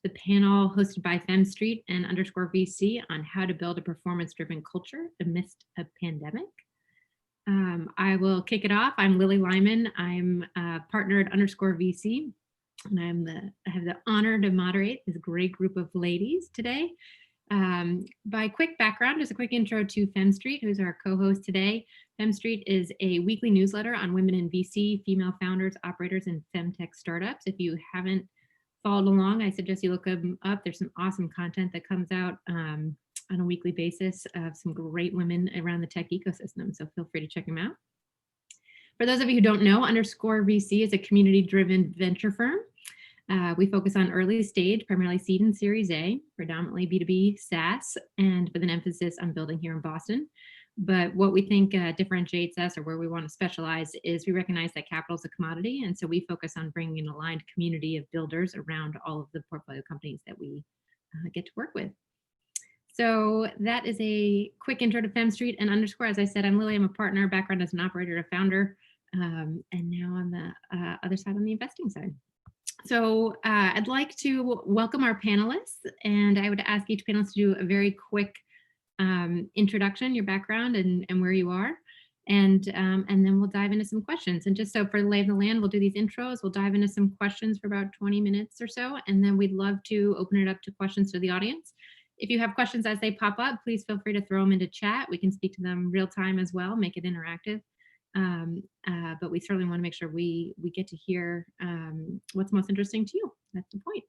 the panel hosted by FemStreet and _VC on how to build a performance-driven culture amidst a pandemic. I will kick it off. I'm Lily Lyman. I'm a partner at _VC, and I have the honor to moderate this great group of ladies today. By quick background, just a quick intro to FemStreet, who's our co-host today. FemStreet is a weekly newsletter on women in VC, female founders, operators, and femtech startups. If you haven't followed along, I suggest you look them up. There's some awesome content that comes out on a weekly basis of some great women around the tech ecosystem, so feel free to check them out. For those of you who don't know, _VC is a community-driven venture firm. We focus on early stage, primarily seed and Series A, predominantly B2B SaaS, and with an emphasis on building here in Boston. But what we think differentiates us, or where we want to specialize, is we recognize that capital is a commodity, and so we focus on bringing an aligned community of builders around all of the portfolio companies that we get to work with. So that is a quick intro to FemStreet and _. As I said, I'm Lily. I'm a partner, background as an operator, a founder, and now on the other side, on the investing side. So I'd like to welcome our panelists, and I would ask each panelist to do a very quick introduction, your background, and where you are, and then we'll dive into some questions. And just so for the lay of the land, we'll do these intros, we'll dive into some questions for about 20 minutes or so, and then we'd love to open it up to questions to the audience. If you have questions as they pop up, please feel free to throw them into chat. We can speak to them real time as well, make it interactive. But we certainly want to make sure we get to hear what's most interesting to you. That's the point.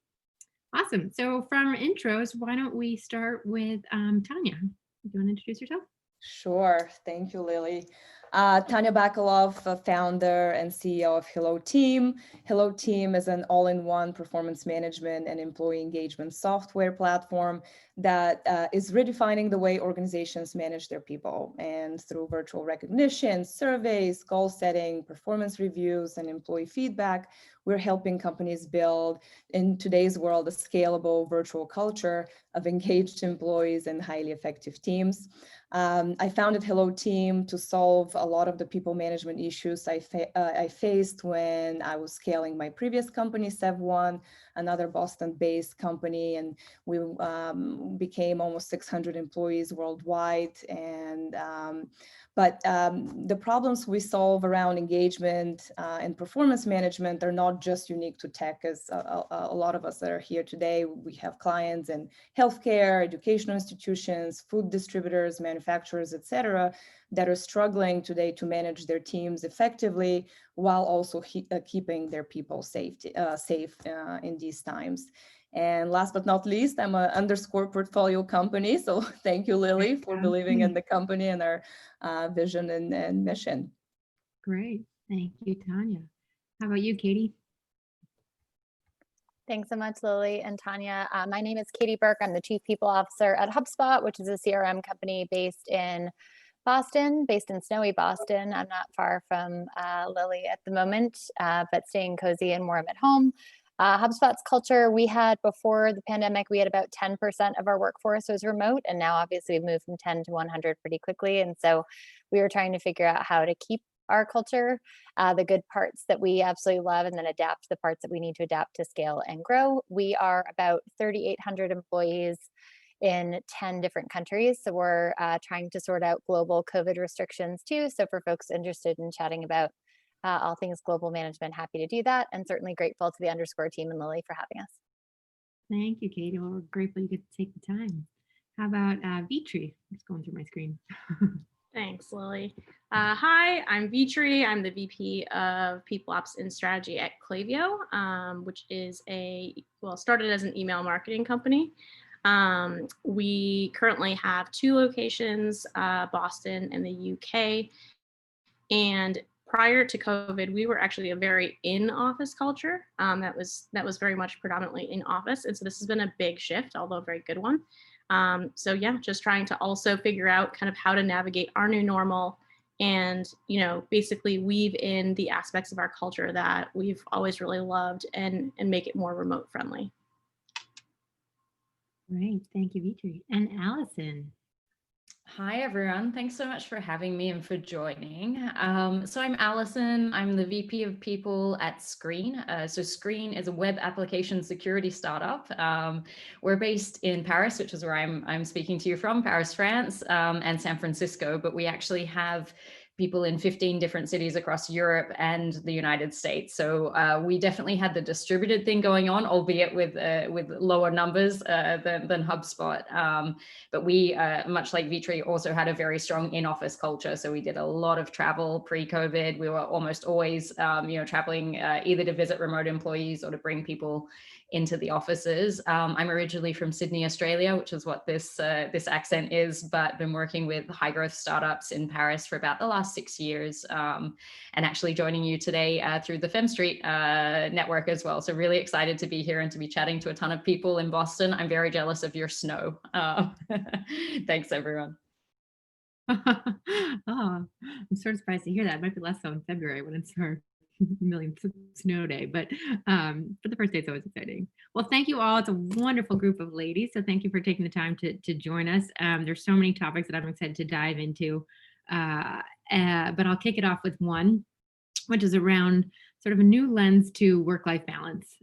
Awesome. So from intros, why don't we start with Tanya? Do you want to introduce yourself? Sure. Thank you, Lily. Tanya Bakalov, founder and CEO of HelloTeam. HelloTeam is an all-in-one performance management and employee engagement software platform that is redefining the way organizations manage their people. And through virtual recognition, surveys, goal setting, performance reviews, and employee feedback, we're helping companies build, in today's world, a scalable virtual culture of engaged employees and highly effective teams. I founded HelloTeam to solve a lot of the people management issues I faced when I was scaling my previous company, Sev1, another Boston-based company, and we became almost 600 employees worldwide. And but the problems we solve around engagement and performance management are not just unique to tech, as a lot of us that are here today. We have clients in healthcare, educational institutions, food distributors, manufacturers, etc., that are struggling today to manage their teams effectively while also keeping their people safe in these times. And last but not least, I'm a _ portfolio company. So thank you, Lily, for believing in the company and our vision and mission. Great. Thank you, Tanya. How about you, Katie? Thanks so much, Lily and Tanya. My name is Katie Burke. I'm the Chief People Officer at HubSpot, which is a CRM company based in Boston, based in snowy Boston. I'm not far from Lily at the moment, but staying cozy and warm at home. HubSpot's culture, we had before the pandemic, we had about 10% of our workforce was remote, and now obviously we've moved from 10 to 100 pretty quickly. And so we were trying to figure out how to keep our culture, the good parts that we absolutely love, and then adapt the parts that we need to adapt to scale and grow. We are about 3,800 employees in 10 different countries. So we're trying to sort out global COVID restrictions too. So for folks interested in chatting about all things global management, happy to do that. And certainly grateful to the _ team and Lily for having us. Thank you, Katie. Well, we're grateful you get to take the time. How about Vitri? Just going through my screen. Thanks, Lily. Hi, I'm Vitri. I'm the VP of People Ops and Strategy at Klaviyo, which is started as an email marketing company. We currently have 2 locations, Boston and the UK. And prior to COVID, we were actually a very in-office culture. That was very much predominantly in office. And so this has been a big shift, although a very good one. So yeah, just trying to also figure out kind of how to navigate our new normal and, basically weave in the aspects of our culture that we've always really loved and make it more remote friendly. Great. Thank you, Vitri. And Alison. Hi, everyone. Thanks so much for having me and for joining. So I'm Alison. I'm the VP of People at Sqreen. So Sqreen is a web application security startup. We're based in Paris, which is where I'm speaking to you from, Paris, France, and San Francisco. But we actually have people in 15 different cities across Europe and the United States. So we definitely had the distributed thing going on, albeit with lower numbers than HubSpot. But we, much like Vitri, also had a very strong in-office culture. So we did a lot of travel pre-COVID. We were almost always, traveling either to visit remote employees or to bring people into the offices. I'm originally from Sydney, Australia, which is what this accent is, but been working with high growth startups in Paris for about the last 6 years, and actually joining you today through the FemStreet network as well. So really excited to be here and to be chatting to a ton of people in Boston. I'm very jealous of your snow. Thanks, everyone. Oh, I'm sort of surprised to hear that. It might be less so in February when it's our millionth snow day, but for the first day, it's always exciting. Well, thank you all. It's a wonderful group of ladies. So thank you for taking the time to join us. There's so many topics that I'm excited to dive into, but I'll kick it off with one, which is around sort of a new lens to work-life balance,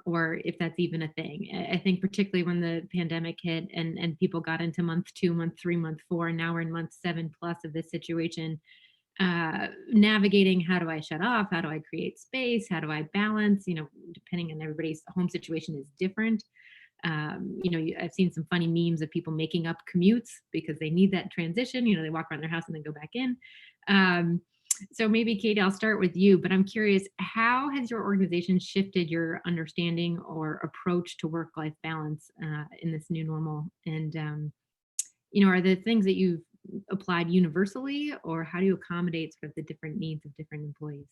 or if that's even a thing. I think particularly when the pandemic hit and people got into month 2, month 3, month 4, and now we're in month 7+ of this situation, navigating how do I shut off, how do I create space, how do I balance, depending on everybody's home situation is different. I've seen some funny memes of people making up commutes because they need that transition. They walk around their house and then go back in. So maybe Katie, I'll start with you, but I'm curious, how has your organization shifted your understanding or approach to work-life balance in this new normal? And, are the things that you've applied universally, or how do you accommodate sort of the different needs of different employees?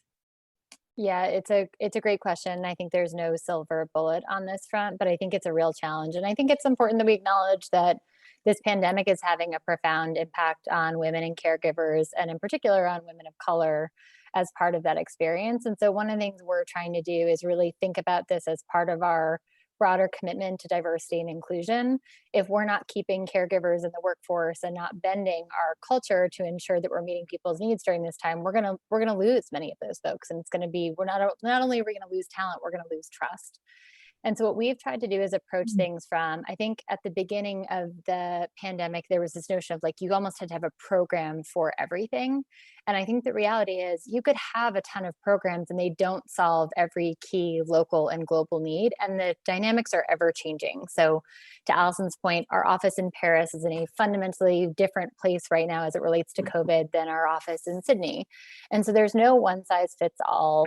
Yeah, it's a great question. I think there's no silver bullet on this front, but I think it's a real challenge. And I think it's important that we acknowledge that this pandemic is having a profound impact on women and caregivers, and in particular on women of color as part of that experience. And so one of the things we're trying to do is really think about this as part of our broader commitment to diversity and inclusion. If we're not keeping caregivers in the workforce and not bending our culture to ensure that we're meeting people's needs during this time, we're gonna lose many of those folks. And it's gonna be, we're not only are we gonna lose talent, we're gonna lose trust. And so what we've tried to do is approach things from, I think at the beginning of the pandemic, there was this notion of like, you almost had to have a program for everything. And I think the reality is you could have a ton of programs and they don't solve every key local and global need. And the dynamics are ever changing. So to Alison's point, our office in Paris is in a fundamentally different place right now as it relates to COVID than our office in Sydney. And so there's no one size fits all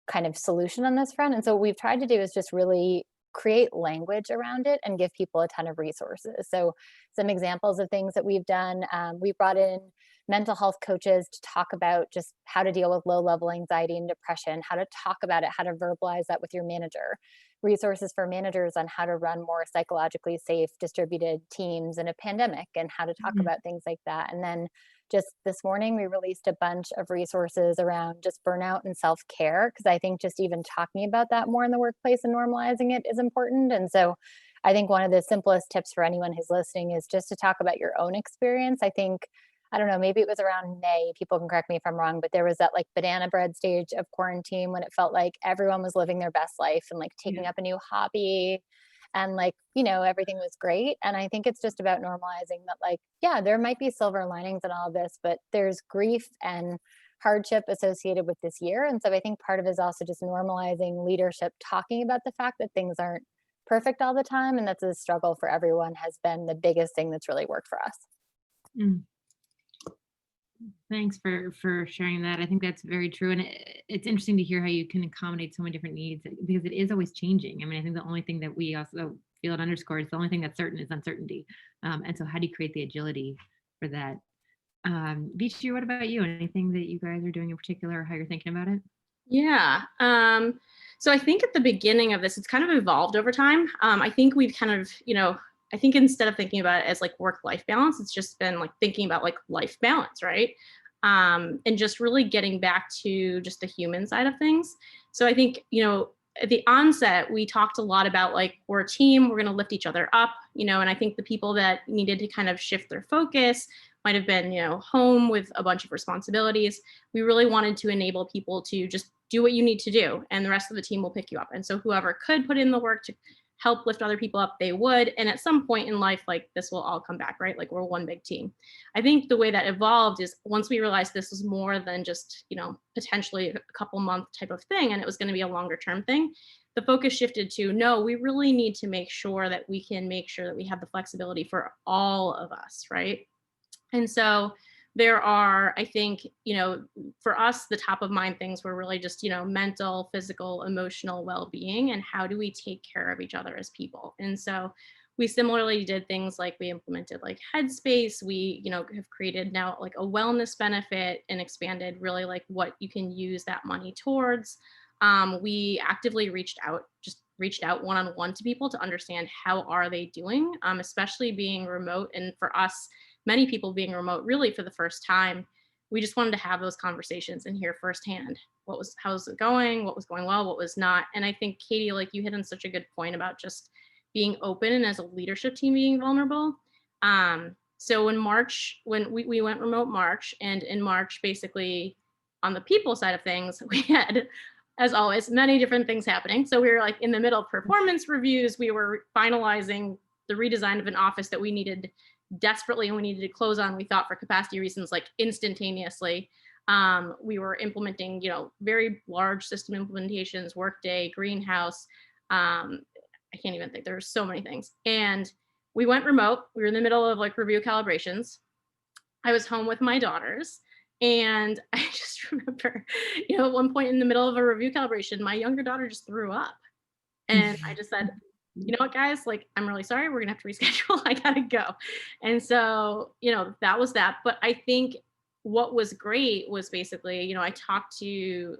kind of solution on this front. And so what we've tried to do is just really create language around it and give people a ton of resources. So some examples of things that we've done, we brought in mental health coaches to talk about just how to deal with low-level anxiety and depression, how to talk about it, how to verbalize that with your manager, resources for managers on how to run more psychologically safe distributed teams in a pandemic and how to talk about things like that. And then just this morning, we released a bunch of resources around just burnout and self-care, because I think just even talking about that more in the workplace and normalizing it is important. And so I think one of the simplest tips for anyone who's listening is just to talk about your own experience. I think, I don't know, maybe it was around May, people can correct me if I'm wrong, but there was that like banana bread stage of quarantine when it felt like everyone was living their best life and like taking up a new hobby. And like, everything was great. And I think it's just about normalizing that, like, yeah, there might be silver linings in all of this, but there's grief and hardship associated with this year. And so I think part of it is also just normalizing leadership, talking about the fact that things aren't perfect all the time. And that's a struggle for everyone has been the biggest thing that's really worked for us. Thanks for sharing that. I think that's very true. And it's interesting to hear how you can accommodate so many different needs, because it is always changing. I mean, I think the only thing that we also feel at Underscore is the only thing that's certain is uncertainty. And so how do you create the agility for that? Vitri, what about you? Anything that you guys are doing in particular, or how you're thinking about it? Yeah. So I think at the beginning of this, it's kind of evolved over time. I think we've kind of, I think instead of thinking about it as like work-life balance, it's just been like thinking about like life balance, right? And just really getting back to just the human side of things. So I think, at the onset, we talked a lot about like, we're a team, we're going to lift each other up, and I think the people that needed to kind of shift their focus might have been, home with a bunch of responsibilities. We really wanted to enable people to just do what you need to do, and the rest of the team will pick you up. And so whoever could put in the work to help lift other people up, they would. And at some point in life, like this will all come back, right? Like we're one big team. I think the way that evolved is once we realized this was more than just, potentially a couple month type of thing, and it was going to be a longer term thing, the focus shifted to, no, we really need to make sure that we can make sure that we have the flexibility for all of us, right? And so there are, I think, for us, the top of mind things were really just, mental, physical, emotional well-being, and how do we take care of each other as people. And so we similarly did things like we implemented like Headspace. We, have created now like a wellness benefit and expanded really like what you can use that money towards. We actively reached out one-on-one to people to understand how are they doing, especially being remote. And for us, many people being remote really for the first time, we just wanted to have those conversations and hear firsthand how's it going, what was going well, what was not. And I think, Katie, like you hit on such a good point about just being open and as a leadership team being vulnerable. So in March, when we went remote March, and in March, basically on the people side of things, we had, as always, many different things happening. So we were like in the middle of performance reviews. We were finalizing the redesign of an office that we needed desperately, and we needed to close on, we thought, for capacity reasons, like instantaneously. We were implementing, very large system implementations, Workday, Greenhouse. I can't even think, there were so many things. And we went remote. We were in the middle of like review calibrations. I was home with my daughters. And I just remember, at one point in the middle of a review calibration, my younger daughter just threw up. And I just said, you know what, guys, like, I'm really sorry. We're going to have to reschedule. I got to go. And so, that was that. But I think what was great was basically, I talked to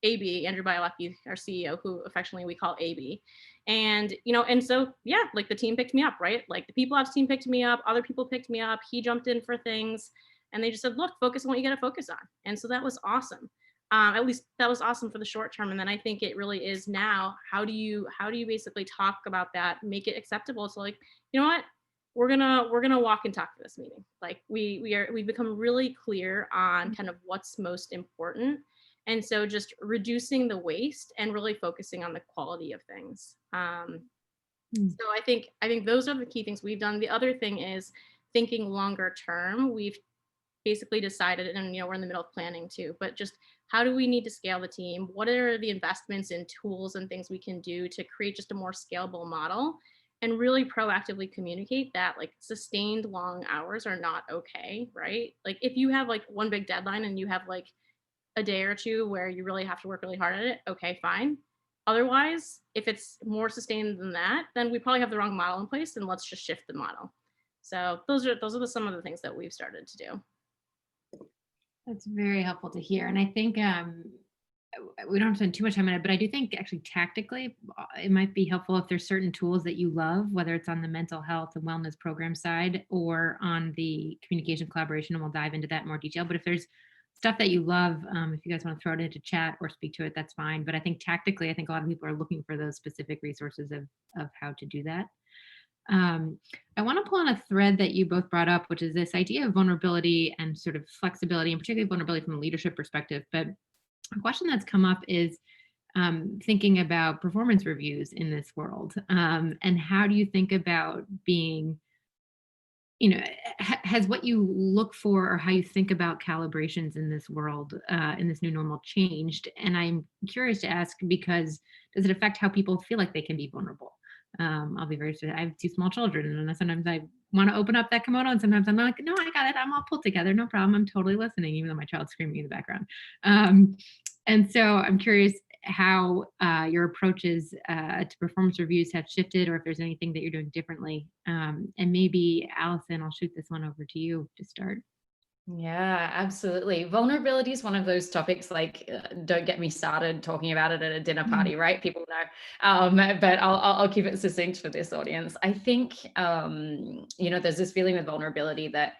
AB, Andrew Bielecki, our CEO, who affectionately we call AB. And, and so, yeah, like the team picked me up, right? Like the people ops team picked me up, other people picked me up. He jumped in for things, and they just said, look, focus on what you got to focus on. And so that was awesome. At least that was awesome for the short term. And then I think it really is now, how do you basically talk about that, make it acceptable? So like, you know what, we're gonna walk and talk for this meeting. Like we've become really clear on kind of what's most important. And so just reducing the waste and really focusing on the quality of things. So I think those are the key things we've done. The other thing is thinking longer term. We've basically decided, and we're in the middle of planning too, but just how do we need to scale the team? What are the investments in tools and things we can do to create just a more scalable model, and really proactively communicate that like sustained long hours are not okay, right? Like if you have like one big deadline and you have like a day or two where you really have to work really hard at it, okay, fine. Otherwise, if it's more sustained than that, then we probably have the wrong model in place, and let's just shift the model. So those are some of the things that we've started to do. That's very helpful to hear. And I think we don't have to spend too much time on it, but I do think actually tactically, it might be helpful if there's certain tools that you love, whether it's on the mental health and wellness program side or on the communication collaboration, and we'll dive into that in more detail. But if there's stuff that you love, if you guys want to throw it into chat or speak to it, that's fine. But I think tactically, I think a lot of people are looking for those specific resources of how to do that. I want to pull on a thread that you both brought up, which is this idea of vulnerability and sort of flexibility, and particularly vulnerability from a leadership perspective. But a question that's come up is thinking about performance reviews in this world, and how do you think about being, has what you look for or how you think about calibrations in this world, in this new normal, changed? And I'm curious to ask, because does it affect how people feel like they can be vulnerable? I'll be very I have two small children, and sometimes I want to open up that kimono, and sometimes I'm like, no, I got it. I'm all pulled together. No problem. I'm totally listening, even though my child's screaming in the background. And so I'm curious how your approaches to performance reviews have shifted, or if there's anything that you're doing differently. And maybe Alison, I'll shoot this one over to you to start. Yeah, absolutely. Vulnerability is one of those topics, like, don't get me started talking about it at a dinner party, right? People know, but I'll keep it succinct for this audience. I think, there's this feeling with vulnerability that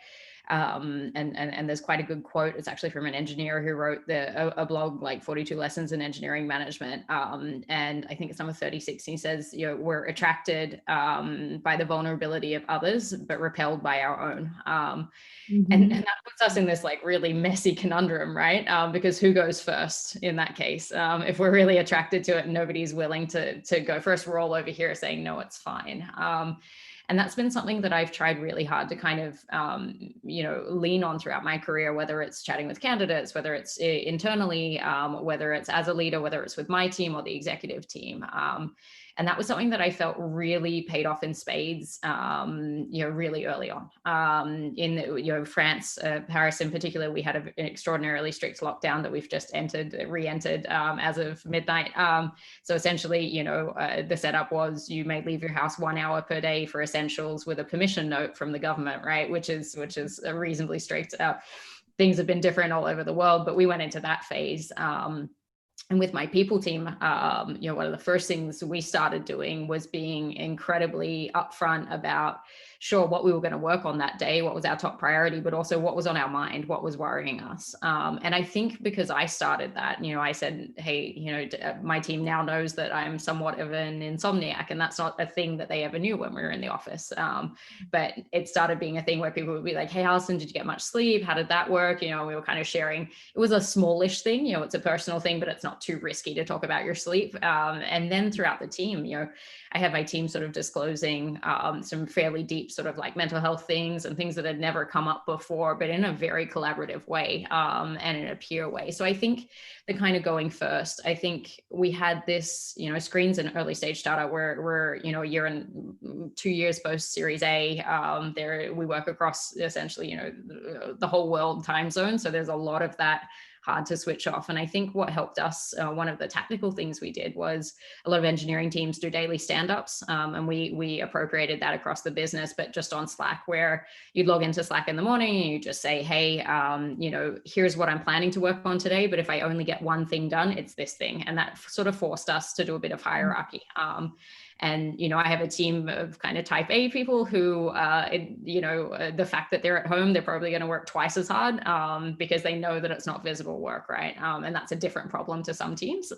And there's quite a good quote. It's actually from an engineer who wrote a blog like 42 Lessons in Engineering Management. And I think it's number 36. And he says, we're attracted by the vulnerability of others, but repelled by our own. And that puts us in this like really messy conundrum, right? Because who goes first in that case? If we're really attracted to it and nobody's willing to go first, we're all over here saying, no, it's fine. And that's been something that I've tried really hard to kind of, lean on throughout my career, whether it's chatting with candidates, whether it's internally, whether it's as a leader, whether it's with my team or the executive team. And that was something that I felt really paid off in spades, really early on. In France, Paris in particular, we had an extraordinarily strict lockdown that we've just re-entered as of midnight. So essentially, the setup was you may leave your house 1 hour per day for essentials with a permission note from the government, right? Which is a reasonably strict. Things have been different all over the world, but we went into that phase. And with my people team, one of the first things we started doing was being incredibly upfront about, sure, what we were going to work on that day, what was our top priority, but also what was on our mind, what was worrying us. And I think because I started that, I said, hey, my team now knows that I'm somewhat of an insomniac, and that's not a thing that they ever knew when we were in the office. But it started being a thing where people would be like, hey, Alison, did you get much sleep? How did that work? We were kind of sharing. It was a smallish thing, it's a personal thing, but it's not too risky to talk about your sleep. And then throughout the team, I had my team sort of disclosing some fairly deep sort of like mental health things and things that had never come up before, but in a very collaborative way and in a peer way. So I think the kind of going first, I think we had this, Sqreen's an early stage startup. We're a year and 2 years post Series A. We work across essentially, the whole world time zone. So there's a lot of that hard to switch off. And I think what helped us, one of the tactical things we did was a lot of engineering teams do daily stand-ups. And we appropriated that across the business, but just on Slack, where you'd log into Slack in the morning and you just say, hey, here's what I'm planning to work on today. But if I only get one thing done, it's this thing. And that sort of forced us to do a bit of hierarchy. And, I have a team of kind of type A people who, the fact that they're at home, they're probably going to work twice as hard because they know that it's not visible work, right? And that's a different problem to some teams.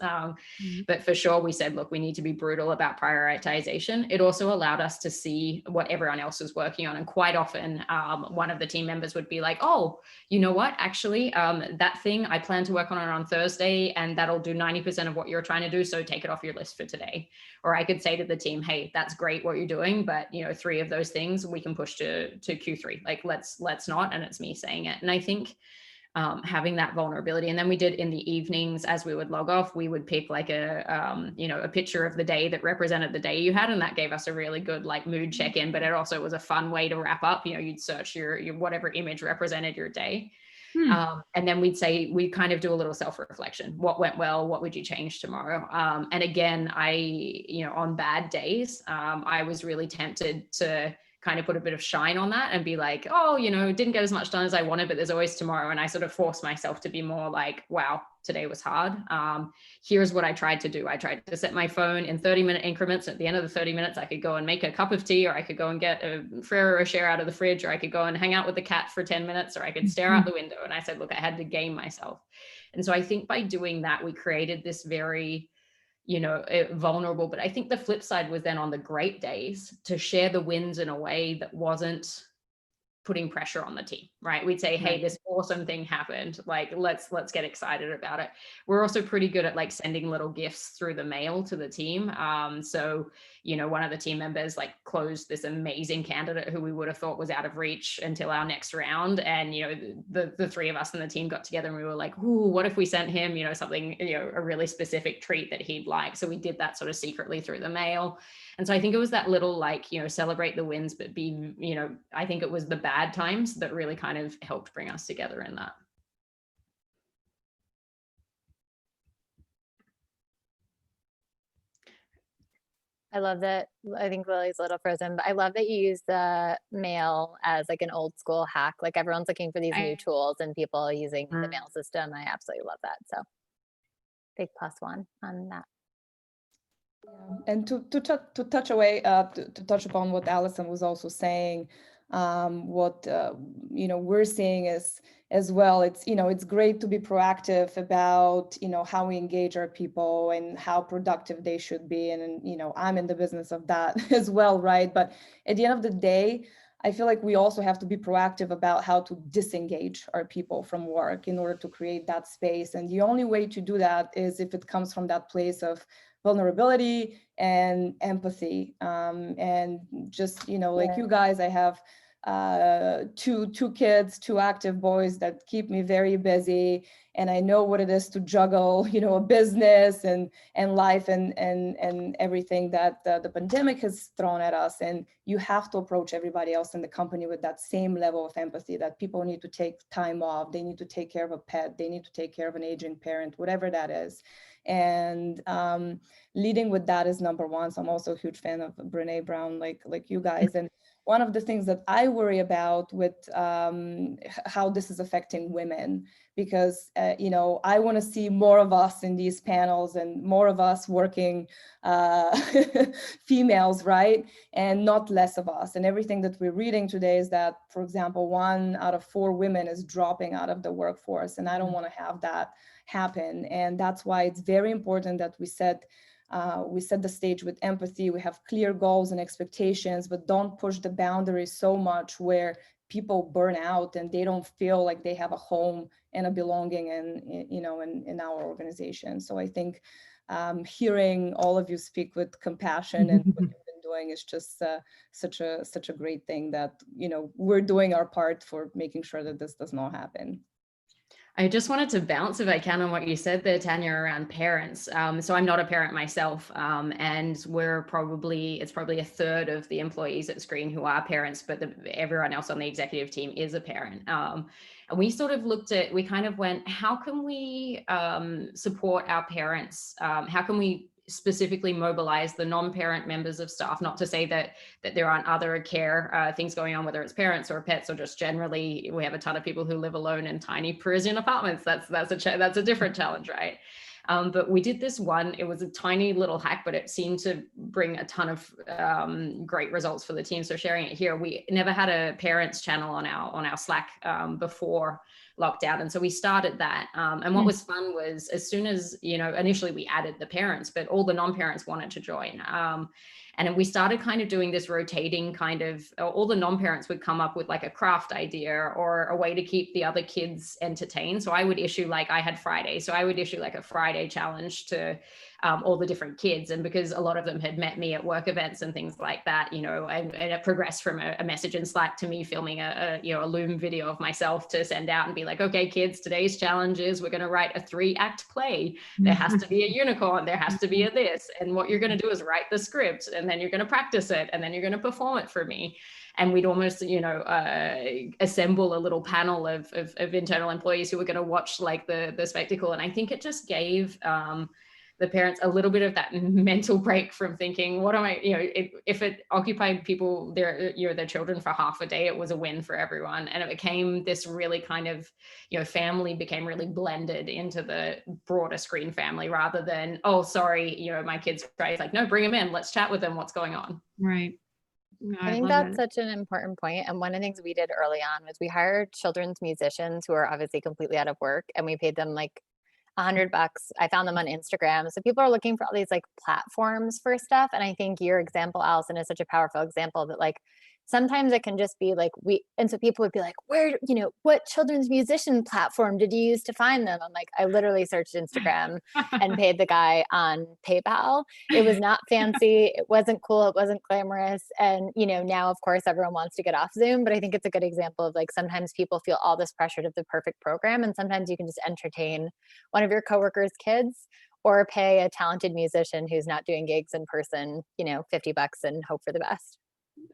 But for sure, we said, look, we need to be brutal about prioritization. It also allowed us to see what everyone else was working on. And quite often, one of the team members would be like, oh, you know what, actually, that thing, I plan to work on it on Thursday, and that'll do 90% of what you're trying to do. So take it off your list for today. Or I could say to the team, hey, that's great what you're doing, but 3 of those things we can push to Q3. Like let's not, and it's me saying it. And I think having that vulnerability, and then we did in the evenings as we would log off, we would pick like a picture of the day that represented the day you had, and that gave us a really good like mood check-in. But it also was a fun way to wrap up. You'd search your whatever image represented your day. And then we'd kind of do a little self-reflection. What went well? What would you change tomorrow? And again, on bad days, I was really tempted to kind of put a bit of shine on that and be like, oh, didn't get as much done as I wanted, but there's always tomorrow. And I sort of forced myself to be more like, wow, today was hard. Here's what I tried to do. I tried to set my phone in 30-minute increments. At the end of the 30 minutes, I could go and make a cup of tea, or I could go and get a Ferrero Rocher out of the fridge, or I could go and hang out with the cat for 10 minutes, or I could stare out the window. And I said, look, I had to game myself. And so I think by doing that, we created this very vulnerable, but I think the flip side was then on the great days to share the wins in a way that wasn't putting pressure on the team, right? We'd say, hey, this awesome thing happened. Like, let's get excited about it. We're also pretty good at like sending little gifts through the mail to the team. So, one of the team members like closed this amazing candidate who we would have thought was out of reach until our next round. And, the 3 of us in the team got together and we were like, ooh, what if we sent him, something, a really specific treat that he'd like. So we did that sort of secretly through the mail. And so I think it was that little like, celebrate the wins, but be, I think it was the bad times that really kind of helped bring us together in that. I love that. I think Lily's a little frozen, but I love that you use the mail as like an old school hack. Like everyone's looking for these new tools and people using the mail system. I absolutely love that. So big +1 on that. And to touch upon what Alison was also saying, what we're seeing is as well, it's great to be proactive about how we engage our people and how productive they should be, and I'm in the business of that as well, right? But at the end of the day, I feel like we also have to be proactive about how to disengage our people from work in order to create that space. And the only way to do that is if it comes from that place of vulnerability and empathy. And just, like you guys, I have two kids, two active boys that keep me very busy. And I know what it is to juggle, a business and life and everything that the pandemic has thrown at us. And you have to approach everybody else in the company with that same level of empathy, that people need to take time off. They need to take care of a pet. They need to take care of an aging parent, whatever that is. And leading with that is number one. So I'm also a huge fan of Brene Brown, like you guys. And one of the things that I worry about with how this is affecting women, because, I want to see more of us in these panels and more of us working females, right? And not less of us. And everything that we're reading today is that, for example, 1 out of 4 women is dropping out of the workforce. And I don't want to have that happen. And that's why it's very important that we set the stage with empathy. We have clear goals and expectations, but don't push the boundaries so much where people burn out and they don't feel like they have a home and a belonging in our organization. So I think hearing all of you speak with compassion and what you've been doing is just such a great thing, that we're doing our part for making sure that this does not happen. I just wanted to bounce, if I can, on what you said there, Tanya, around parents. So I'm not a parent myself, and it's probably a third of the employees at Sqreen who are parents, but everyone else on the executive team is a parent. And we sort of we kind of went, how can we support our parents? How can we specifically mobilize the non-parent members of staff? Not to say that there aren't other care things going on, whether it's parents or pets or just generally, we have a ton of people who live alone in tiny Parisian apartments. That's a different challenge, right? But we did this one. It was a tiny little hack, but it seemed to bring a ton of great results for the team. So sharing it here, we never had a parents channel on our Slack before lockdown. And so we started that. And what was fun was, as soon as, initially we added the parents, but all the non-parents wanted to join. And we started kind of doing this rotating kind of, all the non-parents would come up with like a craft idea or a way to keep the other kids entertained. So I would issue, like I had Friday. So I would issue like a Friday challenge to all the different kids. And because a lot of them had met me at work events and things like that, and it progressed from a message in Slack to me filming a Loom video of myself to send out and be like, okay, kids, today's challenge is we're going to write a 3-act play. There has to be a unicorn. There has to be a this. And what you're going to do is write the script, and then you're going to practice it, and then you're going to perform it for me. And we'd almost, assemble a little panel of internal employees who were going to watch like the spectacle. And I think it just gave the parents a little bit of that mental break from thinking, what am I, if it occupied people, their children for half a day, it was a win for everyone. And it became this really kind of, family became really blended into the broader Sqreen family, rather than, oh, sorry, my kid's cry. It's like, no, bring them in. Let's chat with them. What's going on? Right. No, I think that's such an important point. And one of the things we did early on was we hired children's musicians who are obviously completely out of work, and we paid them like $100. I found them on Instagram. So people are looking for all these like platforms for stuff. And I think your example, Alison, is such a powerful example that like sometimes it can just be like and so people would be like, where, what children's musician platform did you use to find them? I'm like, I literally searched Instagram and paid the guy on PayPal. It was not fancy. It wasn't cool. It wasn't glamorous. And, now of course everyone wants to get off Zoom, but I think it's a good example of like, sometimes people feel all this pressure to the perfect program. And sometimes you can just entertain one of your coworkers' kids, or pay a talented musician who's not doing gigs in person, $50 and hope for the best.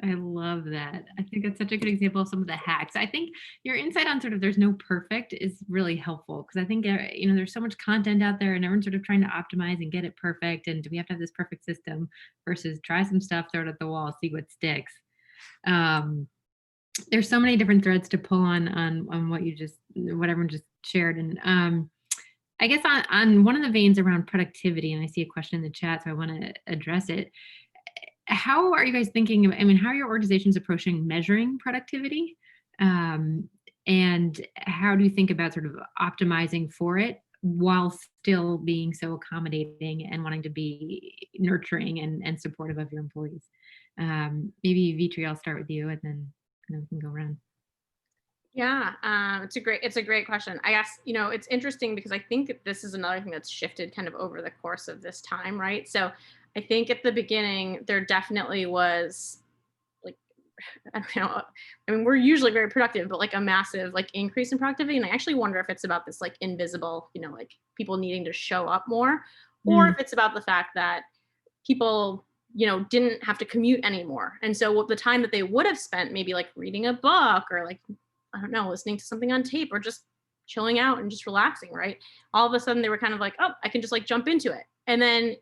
I love that. I think it's such a good example of some of the hacks. I think your insight on sort of there's no perfect is really helpful, because I think, there's so much content out there and everyone's sort of trying to optimize and get it perfect. And do we have to have this perfect system versus try some stuff, throw it at the wall, see what sticks. There's so many different threads to pull on what everyone just shared. And I guess on one of the veins around productivity, and I see a question in the chat, so I want to address it. how are you guys thinking of, I mean, how are your organizations approaching measuring productivity? And how do you think about sort of optimizing for it while still being so accommodating and wanting to be nurturing and supportive of your employees? Maybe Vitri, I'll start with you and then we can go around. Yeah, it's a great question. I guess, it's interesting because I think that this is another thing that's shifted kind of over the course of this time, right? So I think at the beginning, there definitely was like, I don't know, I mean, we're usually very productive, but like a massive like increase in productivity. And I actually wonder if it's about this like invisible, like people needing to show up more, or if it's about the fact that people didn't have to commute anymore. And so the time that they would have spent maybe like reading a book or like, I don't know, listening to something on tape or just chilling out and just relaxing, right? All of a sudden they were kind of like, oh, I can just like jump into it. And then,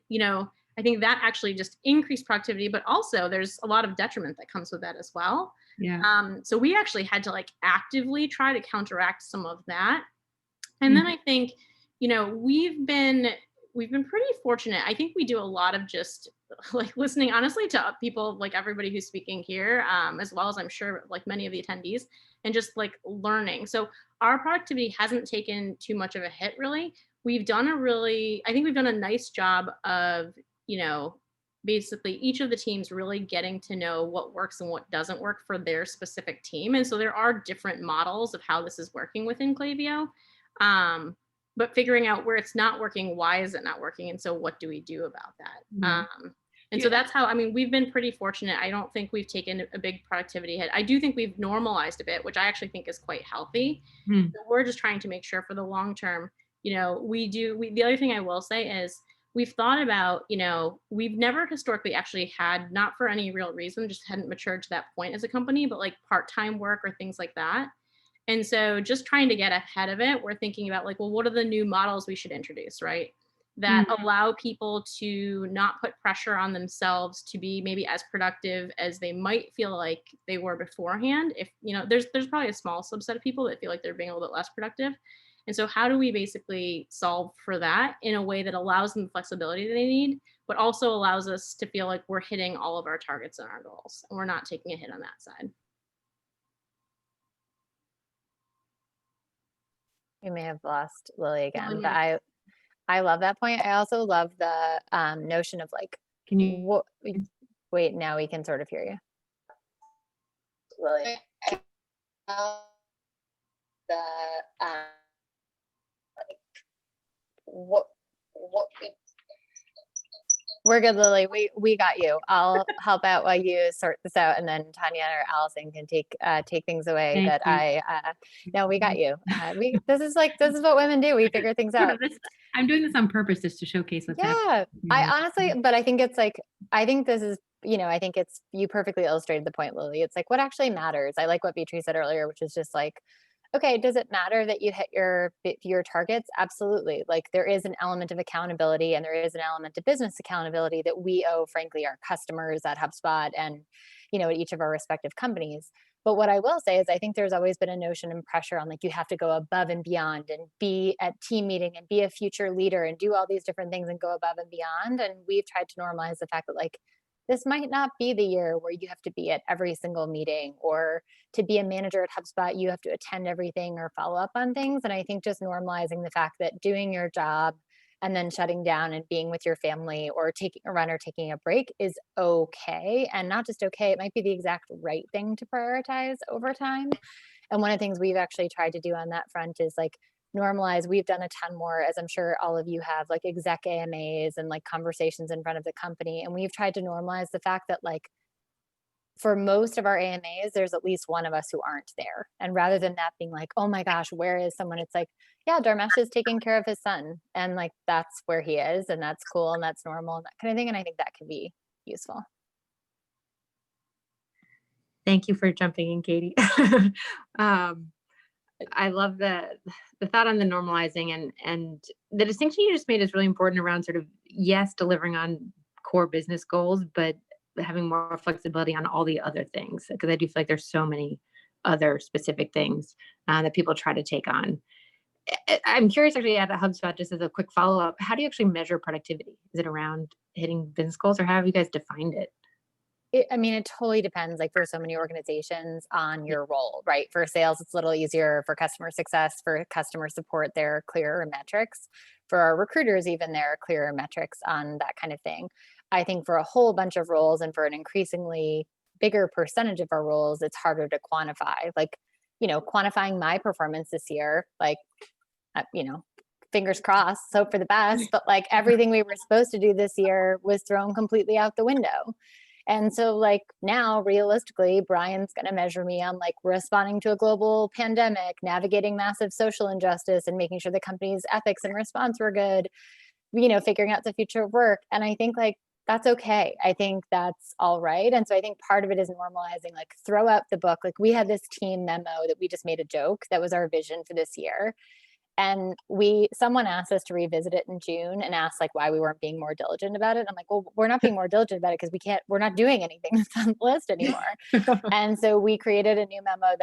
I think that actually just increased productivity, but also there's a lot of detriment that comes with that as well. Yeah. So we actually had to like actively try to counteract some of that. And then I think, we've been pretty fortunate. I think we do a lot of just like listening honestly to people like everybody who's speaking here, as well as I'm sure like many of the attendees, and just like learning. So our productivity hasn't taken too much of a hit really. I think we've done a nice job of, basically each of the teams really getting to know what works and what doesn't work for their specific team. And so there are different models of how this is working within Klaviyo. But figuring out where it's not working, why is it not working? And so what do we do about that? So that's how, we've been pretty fortunate. I don't think we've taken a big productivity hit. I do think we've normalized a bit, which I actually think is quite healthy. So we're just trying to make sure for the long term, the other thing I will say is we've thought about, we've never historically actually had, not for any real reason, just hadn't matured to that point as a company, but like part-time work or things like that. And so just trying to get ahead of it, we're thinking about like, well, what are the new models we should introduce, right? That allow people to not put pressure on themselves to be maybe as productive as they might feel like they were beforehand. If, there's probably a small subset of people that feel like they're being a little bit less productive. And so how do we basically solve for that in a way that allows them the flexibility that they need, but also allows us to feel like we're hitting all of our targets and our goals and we're not taking a hit on that side. We may have lost Lily again, but I love that point. I also love the notion of like, can you wait, now we can sort of hear you. Lily. We're good, Lily. We got you. I'll help out while you sort this out, and then Tanya or Allison can take things away. No, we got you. This is what women do. We figure things out. I'm doing this on purpose just to showcase what's happening. I honestly, but I think it's like, I think this is, I think it's, you perfectly illustrated the point, Lily. It's like what actually matters. I like what Vitri said earlier, which is just like, okay, does it matter that you hit your targets? Absolutely. Like there is an element of accountability and there is an element of business accountability that we owe, frankly, our customers at HubSpot and, at each of our respective companies. But what I will say is I think there's always been a notion and pressure on like, you have to go above and beyond and be at team meeting and be a future leader and do all these different things and go above and beyond. And we've tried to normalize the fact that like, this might not be the year where you have to be at every single meeting, or to be a manager at HubSpot, you have to attend everything or follow up on things. And I think just normalizing the fact that doing your job and then shutting down and being with your family or taking a run or taking a break is okay. And not just okay, it might be the exact right thing to prioritize over time. And one of the things we've actually tried to do on that front is like normalize. We've done a ton more, as I'm sure all of you have, like exec AMAs and like conversations in front of the company. And we've tried to normalize the fact that like for most of our AMAs, there's at least one of us who aren't there. And rather than that being like, oh my gosh, where is someone? It's like, yeah, Dharmesh is taking care of his son. And like, that's where he is. And that's cool. And that's normal and that kind of thing. And I think that can be useful. Thank you for jumping in, Katie. I love the thought on the normalizing and the distinction you just made is really important around sort of, yes, delivering on core business goals, but having more flexibility on all the other things. Because I do feel like there's so many other specific things that people try to take on. I'm curious actually at HubSpot, just as a quick follow-up, how do you actually measure productivity? Is it around hitting business goals or how have you guys defined it? I mean, it totally depends, like for so many organizations, on your role, right? For sales, it's a little easier. For customer success, for customer support, there are clearer metrics. For our recruiters, even, there are clearer metrics on that kind of thing. I think for a whole bunch of roles and for an increasingly bigger percentage of our roles, it's harder to quantify. Like, quantifying my performance this year, like, fingers crossed, hope for the best, but like everything we were supposed to do this year was thrown completely out the window. And so like now, realistically, Brian's going to measure me on like responding to a global pandemic, navigating massive social injustice, and making sure the company's ethics and response were good, figuring out the future of work. And I think like that's okay. I think that's all right. And so I think part of it is normalizing, like throw out the book. Like we had this team memo that we just made a joke that was our vision for this year. And someone asked us to revisit it in June and asked like why we weren't being more diligent about it. I'm like, well, we're not being more diligent about it because we're not doing anything that's on the list anymore. And so we created a new memo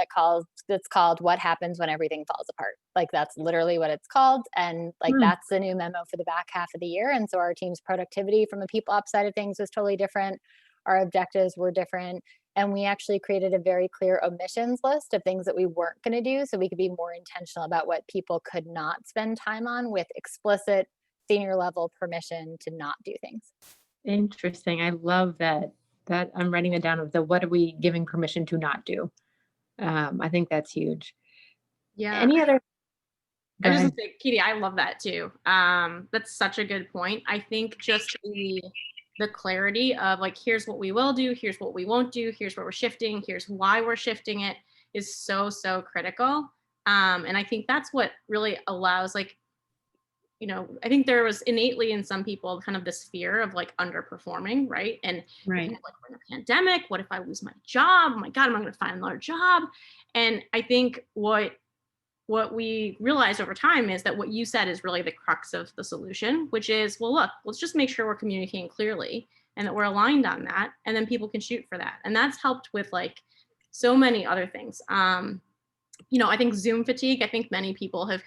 that's called What Happens When Everything Falls Apart. Like that's literally what it's called. And like that's the new memo for the back half of the year. And so our team's productivity from a people ops side of things was totally different. Our objectives were different. And we actually created a very clear omissions list of things that we weren't going to do so we could be more intentional about what people could not spend time on, with explicit senior level permission to not do things. Interesting. I love that I'm writing it down of what are we giving permission to not do. I think that's huge. Yeah. Any other? I just say, Katie, I love that too. That's such a good point. I think just the clarity of like, here's what we will do, here's what we won't do, here's where we're shifting, here's why we're shifting it, is so, so critical. And I think that's what really allows, like, I think there was innately in some people kind of this fear of like underperforming, right? And Right. Like we're in a pandemic, what if I lose my job? Oh my God, am I going to find another job? And I think what we realize over time is that what you said is really the crux of the solution, which is, well, look, let's just make sure we're communicating clearly and that we're aligned on that. And then people can shoot for that. And that's helped with like so many other things. I think Zoom fatigue, I think many people have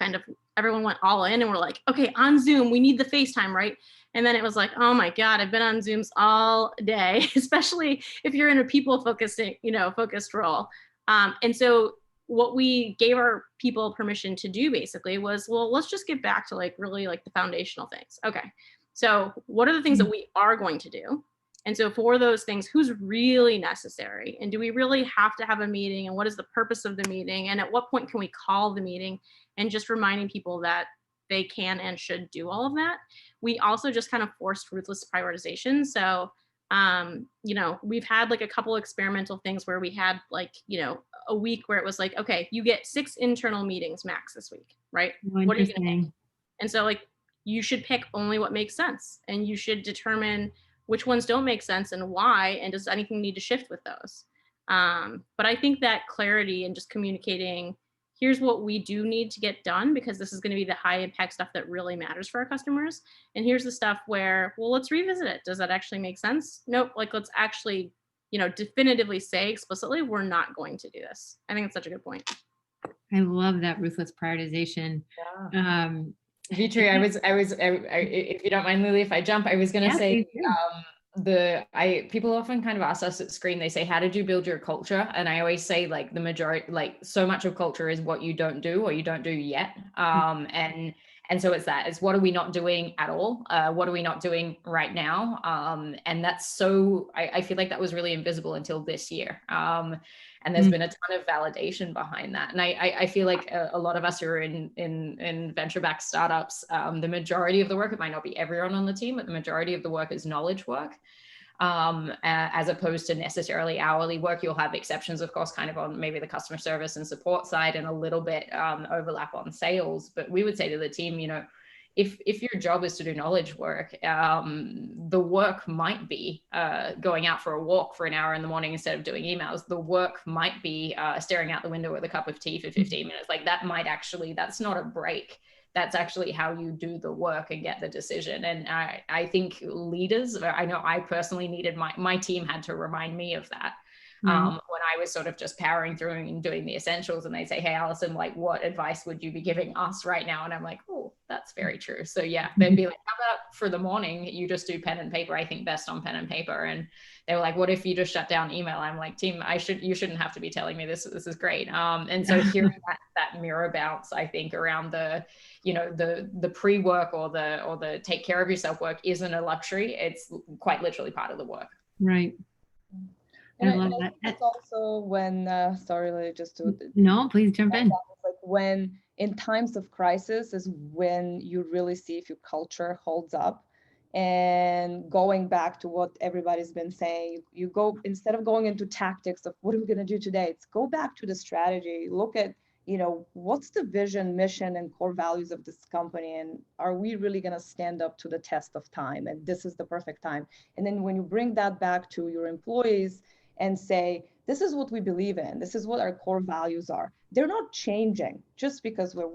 everyone went all in and we're like, okay, on Zoom, we need the FaceTime, right? And then it was like, oh my God, I've been on Zooms all day, especially if you're in a people focused role. And so what we gave our people permission to do basically was, well, let's just get back to like really like the foundational things. Okay, so what are the things that we are going to do? And so for those things, who's really necessary? And do we really have to have a meeting? And what is the purpose of the meeting? And at what point can we call the meeting? And just reminding people that they can and should do all of that. We also just kind of forced ruthless prioritization. So we've had like a couple experimental things where we had like, a week where it was like, okay, you get 6 internal meetings max this week, right? What are you going to pick? And so like, you should pick only what makes sense, and you should determine which ones don't make sense and why, and does anything need to shift with those? But I think that clarity and just communicating, here's what we do need to get done because this is going to be the high impact stuff that really matters for our customers. And here's the stuff where, well, let's revisit it. Does that actually make sense? Nope. Like, let's actually, definitively say explicitly, we're not going to do this. I think it's such a good point. I love that ruthless prioritization. Yeah. Vitri, if you don't mind, Lily, if I jump, I was going to say, people often kind of ask us at Sqreen, they say, how did you build your culture? And I always say like the majority, like so much of culture is what you don't do or you don't do yet. And so it's what are we not doing at all? What are we not doing right now? And that's I feel like that was really invisible until this year. And there's been a ton of validation behind that. And I feel like a lot of us who are in venture-backed startups, the majority of the work, it might not be everyone on the team, but the majority of the work is knowledge work, as opposed to necessarily hourly work. You'll have exceptions, of course, kind of on maybe the customer service and support side and a little bit overlap on sales. But we would say to the team, if your job is to do knowledge work, the work might be going out for a walk for an hour in the morning instead of doing emails. The work might be staring out the window with a cup of tea for 15 minutes. Like that's not a break. That's actually how you do the work and get the decision. And I think leaders, I know I personally needed, my team had to remind me of that. When I was sort of just powering through and doing the essentials, and they say, hey, Alison, like, what advice would you be giving us right now? And I'm like, oh, that's very true. So yeah, they'd be like, how about for the morning, you just do pen and paper? I think best on pen and paper. And they were like, what if you just shut down email? I'm like, team, you shouldn't have to be telling me this. This is great. And so hearing that mirror bounce, I think around the, you know, the pre-work or the take care of yourself work isn't a luxury. It's quite literally part of the work. Right. I love that. It's also when, sorry, Lily, just to. No, please jump in. Like when in times of crisis is when you really see if your culture holds up. And going back to what everybody's been saying, you go, instead of going into tactics of what are we going to do today, it's go back to the strategy, look at, you know, what's the vision, mission, and core values of this company, and are we really going to stand up to the test of time? And this is the perfect time. And then when you bring that back to your employees and say, this is what we believe in, this is what our core values are, they're not changing just because we're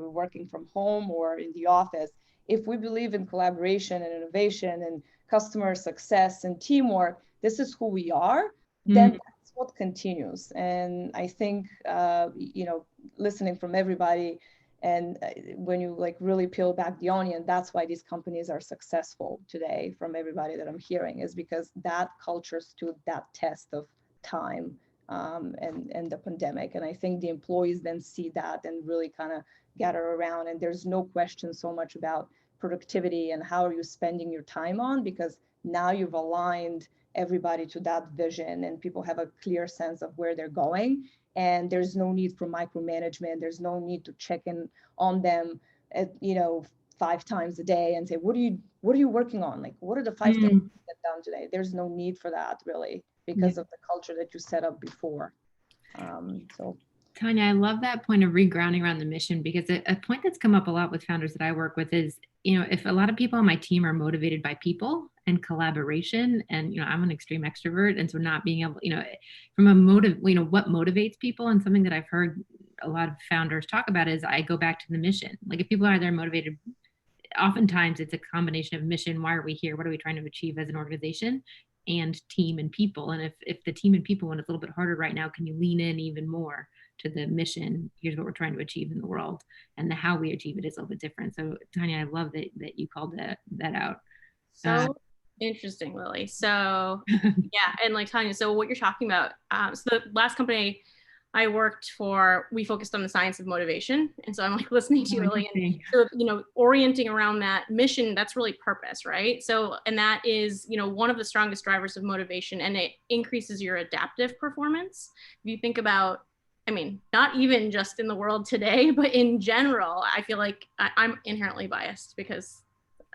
working from home or in the office. If we believe in collaboration and innovation and customer success and teamwork, this is who we are, then that's what continues. And I think, you know, listening from everybody, and when you like really peel back the onion, that's why these companies are successful today from everybody that I'm hearing, is because that culture stood that test of time and the pandemic. And I think the employees then see that and really kind of gather around, and there's no question so much about productivity and how are you spending your time on, because now you've aligned everybody to that vision and people have a clear sense of where they're going, and there's no need for micromanagement. There's no need to check in on them at, you know, 5 times a day and say, what are you working on? Like, what are the 5 things you get done today? There's no need for that really, because of the culture that you set up before. So Tanya, I love that point of regrounding around the mission, because a point that's come up a lot with founders that I work with is, you know, if a lot of people on my team are motivated by people and collaboration, and, you know, I'm an extreme extrovert, and so not being able, you know, from a motive, you know, what motivates people, and something that I've heard a lot of founders talk about is I go back to the mission. Like if people are there motivated, oftentimes it's a combination of mission, why are we here, what are we trying to achieve as an organization, and team and people. And if the team and people, when it's a little bit harder right now, can you lean in even more to the mission? Here's what we're trying to achieve in the world, and the how we achieve it is a little bit different. So Tanya, I love that you called that out. So interesting, Lily. So yeah, and like Tanya, so what you're talking about, so the last company I worked for, we focused on the science of motivation. And so I'm like listening to you, Lily, and so, you know, orienting around that mission, that's really purpose, right? So, and that is, you know, one of the strongest drivers of motivation, and it increases your adaptive performance. If you think about, I mean, not even just in the world today, but in general, I feel like I'm inherently biased because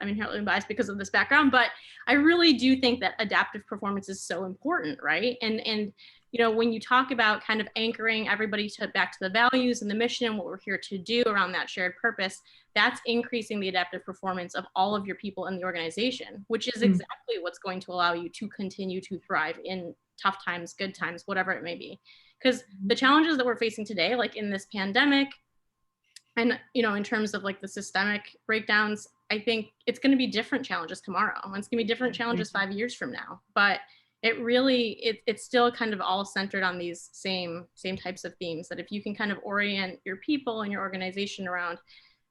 of this background, but I really do think that adaptive performance is so important, right? And you know, when you talk about kind of anchoring everybody back to the values and the mission and what we're here to do around that shared purpose, that's increasing the adaptive performance of all of your people in the organization, which is exactly what's going to allow you to continue to thrive in tough times, good times, whatever it may be. Because the challenges that we're facing today, like in this pandemic, and, you know, in terms of like the systemic breakdowns, I think it's going to be different challenges tomorrow. And it's going to be different challenges 5 years from now. But it really, it's still kind of all centered on these same types of themes, that if you can kind of orient your people and your organization around,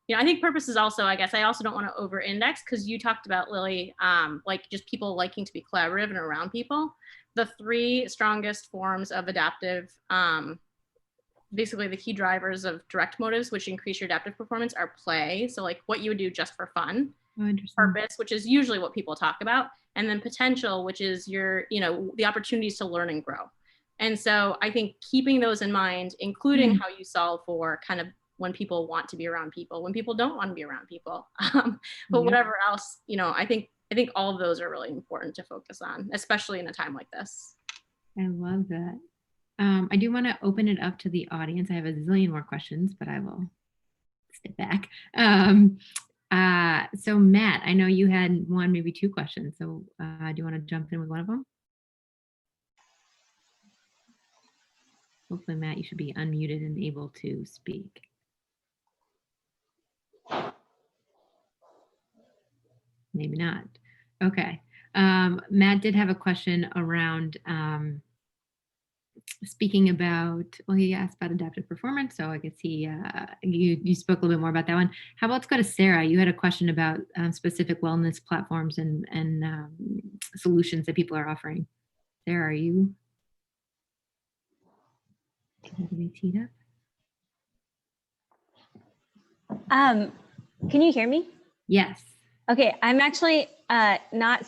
you know, I think purpose is also, I guess I also don't want to over index, because you talked about, Lily, like just people liking to be collaborative and around people. The 3 strongest forms of adaptive, basically the key drivers of direct motives, which increase your adaptive performance, are play. So like what you would do just for fun. Purpose, which is usually what people talk about. And then potential, which is your, you know, the opportunities to learn and grow. And so I think keeping those in mind, including how you solve for kind of when people want to be around people, when people don't want to be around people, but whatever else, you know, I think all of those are really important to focus on, especially in a time like this. I love that. I do want to open it up to the audience. I have a zillion more questions, but I will step back. So Matt, I know you had 1, maybe 2 questions. So do you want to jump in with one of them? Hopefully, Matt, you should be unmuted and able to speak. Maybe not. Okay. Matt did have a question around speaking about, well, he asked about adaptive performance, so I guess you spoke a little bit more about that one. How about let's go to Sarah. You had a question about specific wellness platforms and solutions that people are offering. Sarah, are you teed up? Can you hear me? Yes. Okay, I'm actually not. I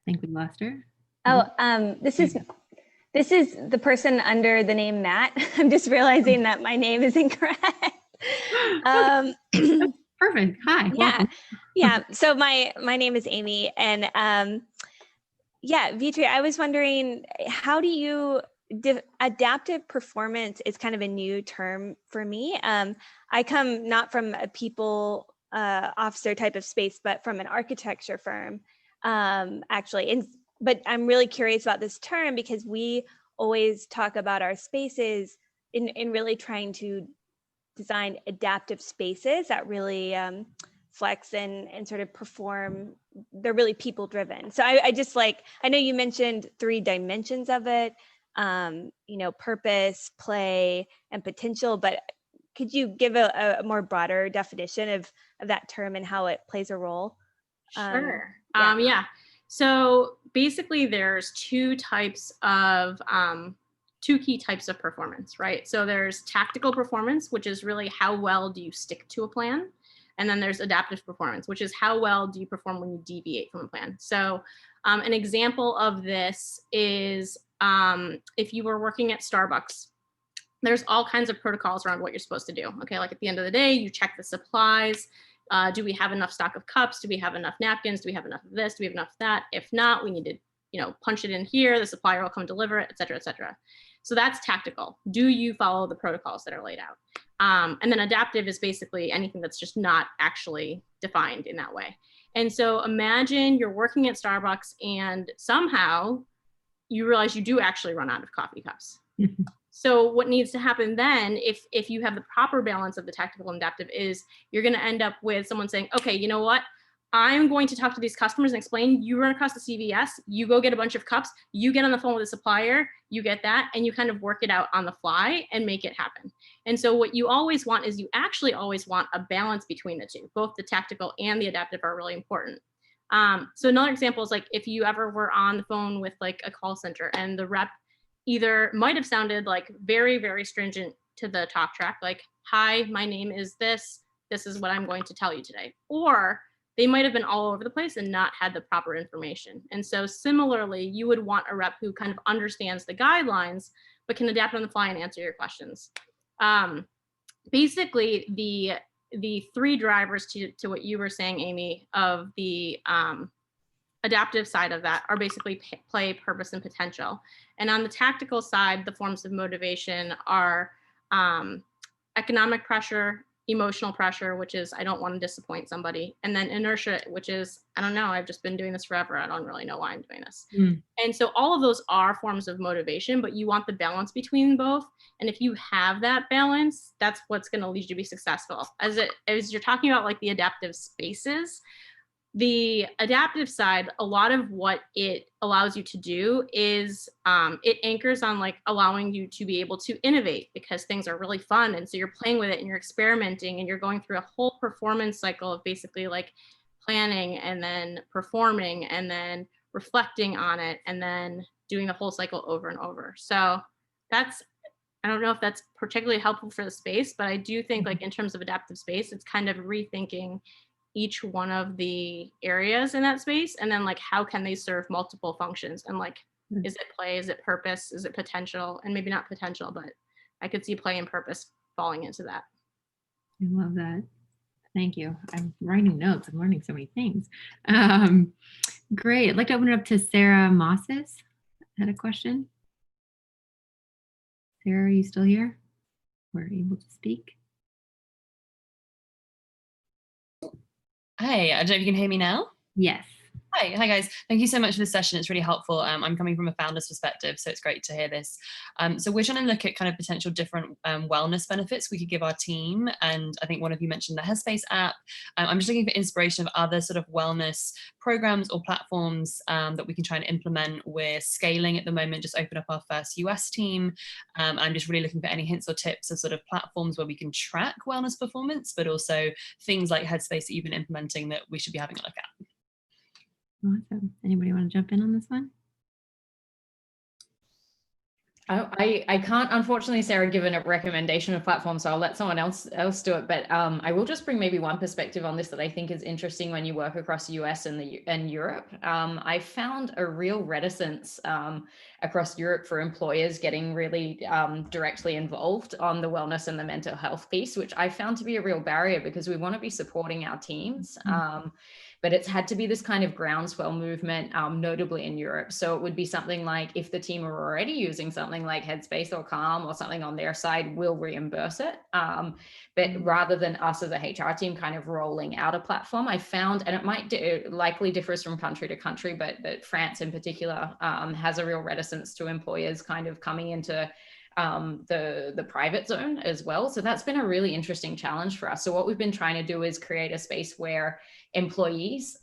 think we lost her. Oh, this is the person under the name Matt. I'm just realizing that my name is incorrect. Perfect. Hi. Yeah, Welcome. yeah. So my name is Amy, and yeah, Vitri, I was wondering, how do you adaptive performance is kind of a new term for me. I come not from a people officer type of space, but from an architecture firm, actually. But I'm really curious about this term because we always talk about our spaces in really trying to design adaptive spaces that really flex and sort of perform. They're really people driven. So I just I know you mentioned 3 dimensions of it, you know, purpose, play, and potential, but could you give a more broader definition of that term and how it plays a role? Sure. Yeah. Yeah. So basically there's 2 types of 2 key types of performance, right? So there's tactical performance, which is really how well do you stick to a plan? And then there's adaptive performance, which is how well do you perform when you deviate from a plan? So an example of this is if you were working at Starbucks, there's all kinds of protocols around what you're supposed to do. Okay, like at the end of the day, you check the supplies. Do we have enough stock of cups? Do we have enough napkins? Do we have enough of this? Do we have enough of that? If not, we need to, you know, punch it in here. The supplier will come deliver it, et cetera, et cetera. So that's tactical. Do you follow the protocols that are laid out? And then adaptive is basically anything that's just not actually defined in that way. And so imagine you're working at Starbucks and somehow you realize you do actually run out of coffee cups. So what needs to happen then, if you have the proper balance of the tactical and adaptive, is you're going to end up with someone saying, okay, you know what? I'm going to talk to these customers and explain, you run across the CVS, you go get a bunch of cups, you get on the phone with a supplier, you get that, and you kind of work it out on the fly and make it happen. And so what you always want is you actually always want a balance between the 2. Both the tactical and the adaptive are really important. So another example is like if you ever were on the phone with like a call center and the rep either might have sounded like very, very stringent to the talk track, like, hi, my name is this is what I'm going to tell you today. Or they might have been all over the place and not had the proper information. And so similarly, you would want a rep who kind of understands the guidelines, but can adapt on the fly and answer your questions. Basically, the 3 drivers to what you were saying, Amy, of the adaptive side of that are basically play, purpose, and potential. And on the tactical side, the forms of motivation are economic pressure, emotional pressure, which is I don't want to disappoint somebody, and then inertia, which is I don't know, I've just been doing this forever, I don't really know why I'm doing this. And so all of those are forms of motivation, but you want the balance between both. And if you have that balance, that's what's going to lead you to be successful. As you're talking about like the adaptive spaces, the adaptive side, a lot of what it allows you to do is it anchors on like allowing you to be able to innovate because things are really fun. And so you're playing with it and you're experimenting and you're going through a whole performance cycle of basically like planning and then performing and then reflecting on it and then doing the whole cycle over and over. So that's, I don't know if that's particularly helpful for the space, but I do think like in terms of adaptive space, it's kind of rethinking each one of the areas in that space and then like how can they serve multiple functions and like is it play, is it purpose, is it potential, and maybe not potential, but I could see play and purpose falling into that. I love that. Thank you. I'm writing notes. I'm learning so many things. Great. I'd like to open it up to Sarah Mosses. Had a question. Sarah, are you still here? We're able to speak. Hey, I don't know if you can hear me now. Yes. Hi guys. Thank you so much for this session. It's really helpful. I'm coming from a founder's perspective, so it's great to hear this. So we're trying to look at kind of potential different wellness benefits we could give our team. And I think one of you mentioned the Headspace app. I'm just looking for inspiration of other sort of wellness programs or platforms that we can try and implement. We're scaling at the moment, just opened up our first US team. I'm just really looking for any hints or tips of sort of platforms where we can track wellness performance, but also things like Headspace that you've been implementing that we should be having a look at. Awesome. Anybody want to jump in on this one? I can't, unfortunately, Sarah, give a recommendation of platform, so I'll let someone else do it. But I will just bring maybe one perspective on this that I think is interesting when you work across the US and Europe. I found a real reticence across Europe for employers getting really directly involved on the wellness and the mental health piece, which I found to be a real barrier because we want to be supporting our teams. But it's had to be this kind of groundswell movement, notably in Europe. So it would be something like if the team are already using something like Headspace or Calm or something on their side, we'll reimburse it. But rather than us as a HR team kind of rolling out a platform, I found, and it might likely differs from country to country, but France in particular has a real reticence to employers kind of coming into the private zone as well. So that's been a really interesting challenge for us. So what we've been trying to do is create a space where employees,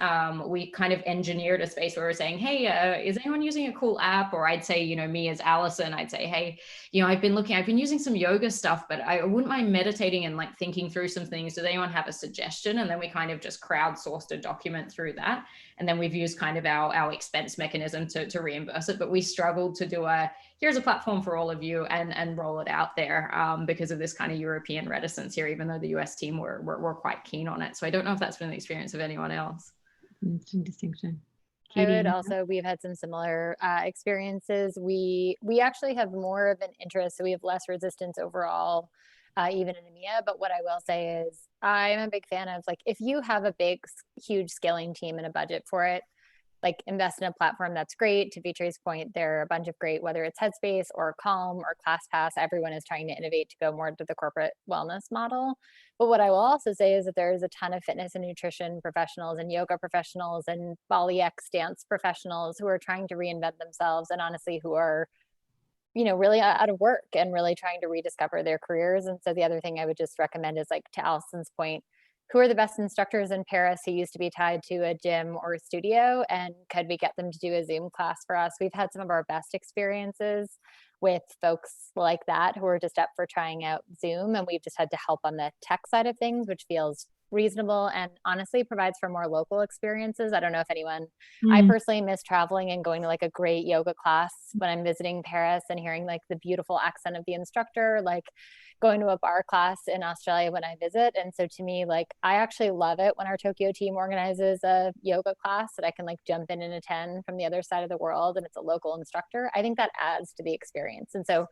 we kind of engineered a space where we're saying, hey, is anyone using a cool app? Or I'd say, me as Alison, I'd say, hey, I've been using some yoga stuff, but I wouldn't mind meditating and like thinking through some things. Does anyone have a suggestion? And then we kind of just crowdsourced a document through that. And then we've used kind of our expense mechanism to reimburse it. But we struggled to do here's a platform for all of you and roll it out there because of this kind of European reticence here, even though the US team were quite keen on it. So I don't know if that's been the experience of anyone else. Interesting distinction. Katie, I would also, we've had some similar experiences. We actually have more of an interest, so we have less resistance overall, even in EMEA. But what I will say is I'm a big fan of, like, if you have a big, huge scaling team and a budget for it, like, invest in a platform that's great. To Vitri's point, there are a bunch of great, whether it's Headspace or Calm or ClassPass, everyone is trying to innovate to go more to the corporate wellness model. But what I will also say is that there is a ton of fitness and nutrition professionals and yoga professionals and Bali X dance professionals who are trying to reinvent themselves, and honestly who are, really out of work and really trying to rediscover their careers. And so the other thing I would just recommend is, like, to Alison's point, who are the best instructors in Paris who used to be tied to a gym or a studio, and could we get them to do a Zoom class for us? We've had some of our best experiences with folks like that who are just up for trying out Zoom, and we've just had to help on the tech side of things, which feels reasonable and honestly provides for more local experiences. I don't know if anyone, I personally miss traveling and going to like a great yoga class when I'm visiting Paris and hearing like the beautiful accent of the instructor, like going to a bar class in Australia when I visit. And so to me, like, I actually love it when our Tokyo team organizes a yoga class that I can like jump in and attend from the other side of the world, and it's a local instructor. I think that adds to the experience. And so,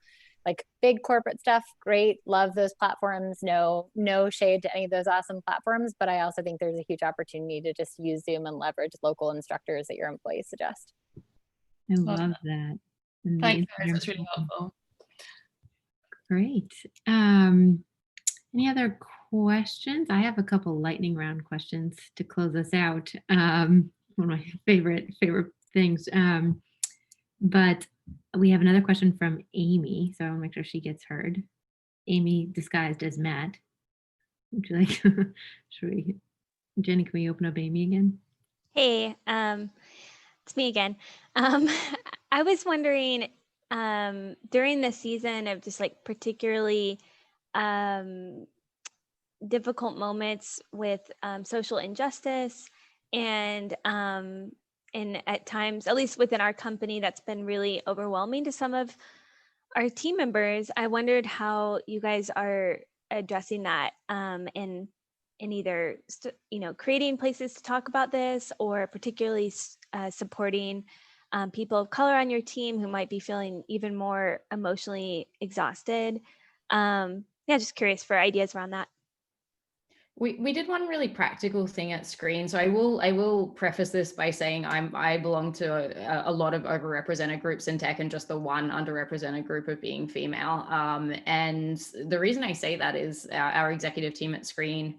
like, big corporate stuff, great, love those platforms. No shade to any of those awesome platforms, but I also think there's a huge opportunity to just use Zoom and leverage local instructors that your employees suggest. I love that. And thanks, guys. That's really helpful. Great. Any other questions? I have a couple lightning round questions to close us out. One of my favorite things. But we have another question from Amy, so I want to make sure she gets heard. Amy disguised as Matt. Would you like? Jenny, can we open up Amy again? Hey, it's me again. I was wondering, during the season of just like particularly difficult moments with social injustice and at times, at least within our company, that's been really overwhelming to some of our team members. I wondered how you guys are addressing that in either creating places to talk about this, or particularly supporting people of color on your team who might be feeling even more emotionally exhausted. Just curious for ideas around that. We did one really practical thing at Sqreen. So I will preface this by saying I belong to a lot of overrepresented groups in tech, and just the one underrepresented group of being female. And the reason I say that is our executive team at Sqreen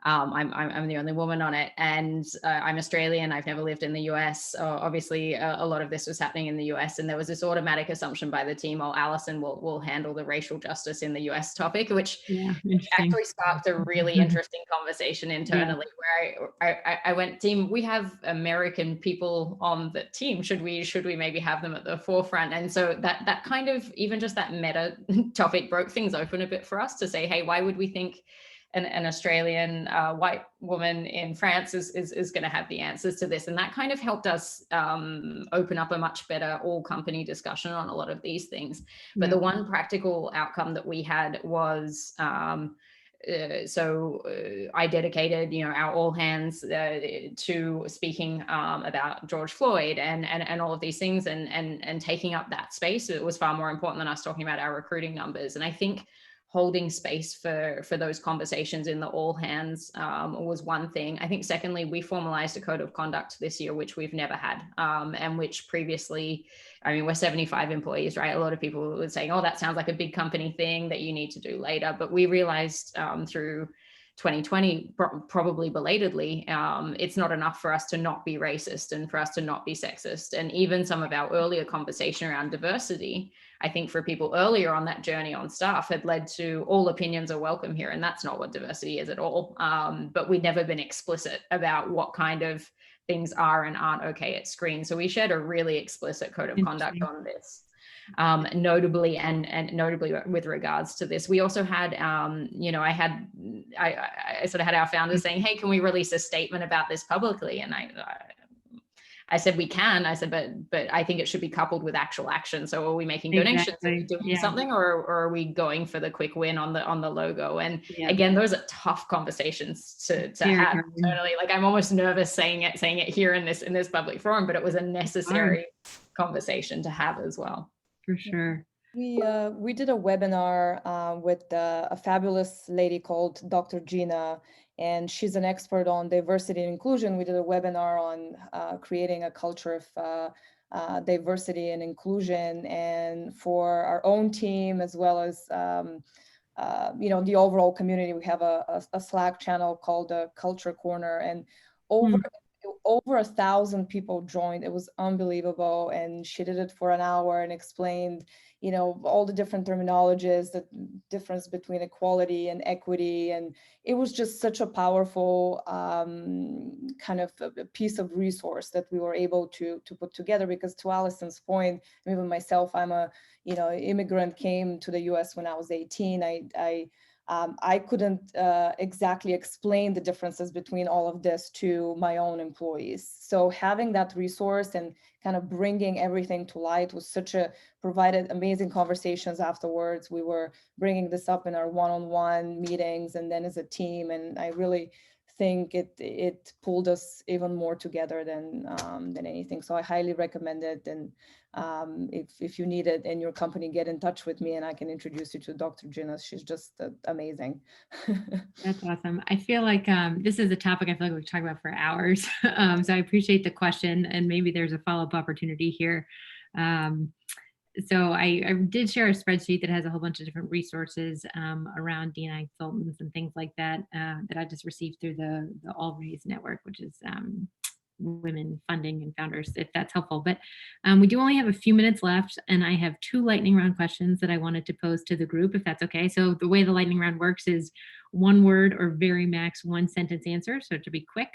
I'm the only woman on it, and I'm Australian. I've never lived in the US. Obviously, a lot of this was happening in the US, and there was this automatic assumption by the team, oh, Alison will handle the racial justice in the US topic, which actually sparked a really interesting conversation internally, where I went, team, we have American people on the team. Should we maybe have them at the forefront? And so that kind of, even just that meta topic broke things open a bit for us to say, hey, why would we think an Australian white woman in France is going to have the answers to this? And that kind of helped us open up a much better all company discussion on a lot of these things. But the one practical outcome that we had was, I dedicated, our all hands to speaking about George Floyd and all of these things, and taking up that space. It was far more important than us talking about our recruiting numbers. And I think holding space for those conversations in the all hands was one thing. I think secondly, we formalized a code of conduct this year, which we've never had, and which previously, I mean, we're 75 employees, right? A lot of people were saying, oh, that sounds like a big company thing that you need to do later. But we realized through 2020, probably belatedly, it's not enough for us to not be racist and for us to not be sexist. And even some of our earlier conversation around diversity, I think for people earlier on that journey on staff, had led to all opinions are welcome here. And that's not what diversity is at all. But we'd never been explicit about what kind of things are and aren't okay at Sqreen. So we shared a really explicit code of conduct on this. Notably with regards to this, we also had, I sort of had our founders saying, hey, can we release a statement about this publicly? And I said, we can. I said, but I think it should be coupled with actual action. So are we making donations? Are we doing something, or are we going for the quick win on the logo? And again, those are tough conversations to have internally. Like, I'm almost nervous saying it here in this public forum, but it was a necessary conversation to have as well. For sure. We did a webinar with a fabulous lady called Dr. Gina, and she's an expert on diversity and inclusion. We did a webinar on creating a culture of diversity and inclusion, and for our own team, as well as the overall community. We have a Slack channel called the Culture Corner, and over 1,000 people joined. It was unbelievable. And she did it for an hour and explained, all the different terminologies, the difference between equality and equity. And it was just such a powerful kind of a piece of resource that we were able to put together. Because to Alison's point, even myself, I'm a, immigrant, came to the US when I was 18. I couldn't exactly explain the differences between all of this to my own employees. So having that resource and kind of bringing everything to light was provided amazing conversations afterwards. We were bringing this up in our one-on-one meetings and then as a team. And I really think it pulled us even more together than anything. So I highly recommend it. And if you need it in your company, get in touch with me and I can introduce you to Dr. Gina. She's just amazing. That's awesome. I feel like this is a topic I feel like we could talk about for hours. So I appreciate the question, and maybe there's a follow-up opportunity here. So I did share a spreadsheet that has a whole bunch of different resources around D&I consultants and things like that that I just received through the All Raise Network, which is women funding and founders, if that's helpful. But we do only have a few minutes left, and I have 2 lightning round questions that I wanted to pose to the group, if that's okay. So the way the lightning round works is 1 word or very max 1 sentence answer, so to be quick.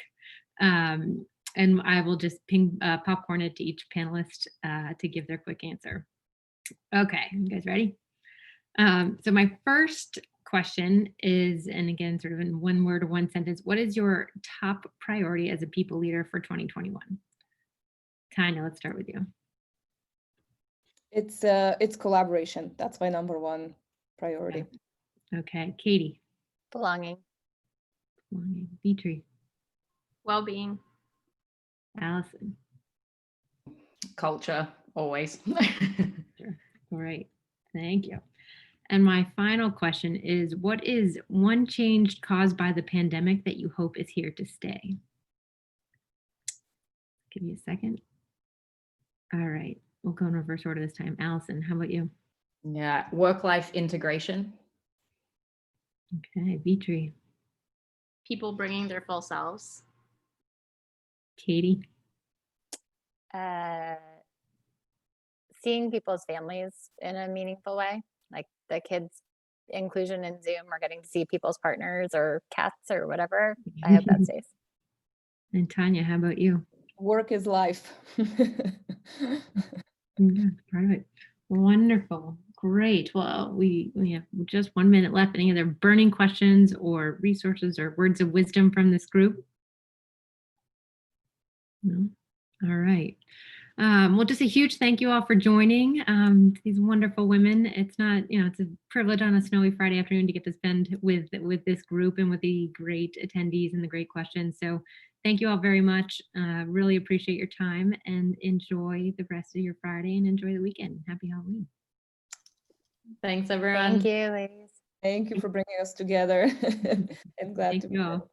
And I will just ping popcorn it to each panelist to give their quick answer. Okay, you guys ready? So my first question is, and again, sort of in 1 word or 1 sentence, what is your top priority as a people leader for 2021? Tanya, let's start with you. It's collaboration. That's my number 1 priority. Okay, Katie. Belonging. Vitri. Well-being. Alison. Culture, always. Sure. All right, thank you. And my final question is, what is 1 change caused by the pandemic that you hope is here to stay? Give me a second. All right, we'll go in reverse order this time. Alison, how about you? Yeah, work-life integration. Okay, Vitri. people bringing their full selves. Katie? Seeing people's families in a meaningful way, like the kids' inclusion in Zoom or getting to see people's partners or cats or whatever. I hope that stays. And Tanya, how about you? Work is life. Yeah, part of it. Wonderful. Great. Well, we have just 1 minute left. Any other burning questions or resources or words of wisdom from this group? No? All right. Well, just a huge thank you all for joining these wonderful women. It's not, it's a privilege on a snowy Friday afternoon to get to spend with this group and with the great attendees and the great questions. So thank you all very much. Really appreciate your time and enjoy the rest of your Friday and enjoy the weekend. Happy Halloween. Thank you, ladies. Thank you for bringing us together. I'm glad Thank to be you here. all.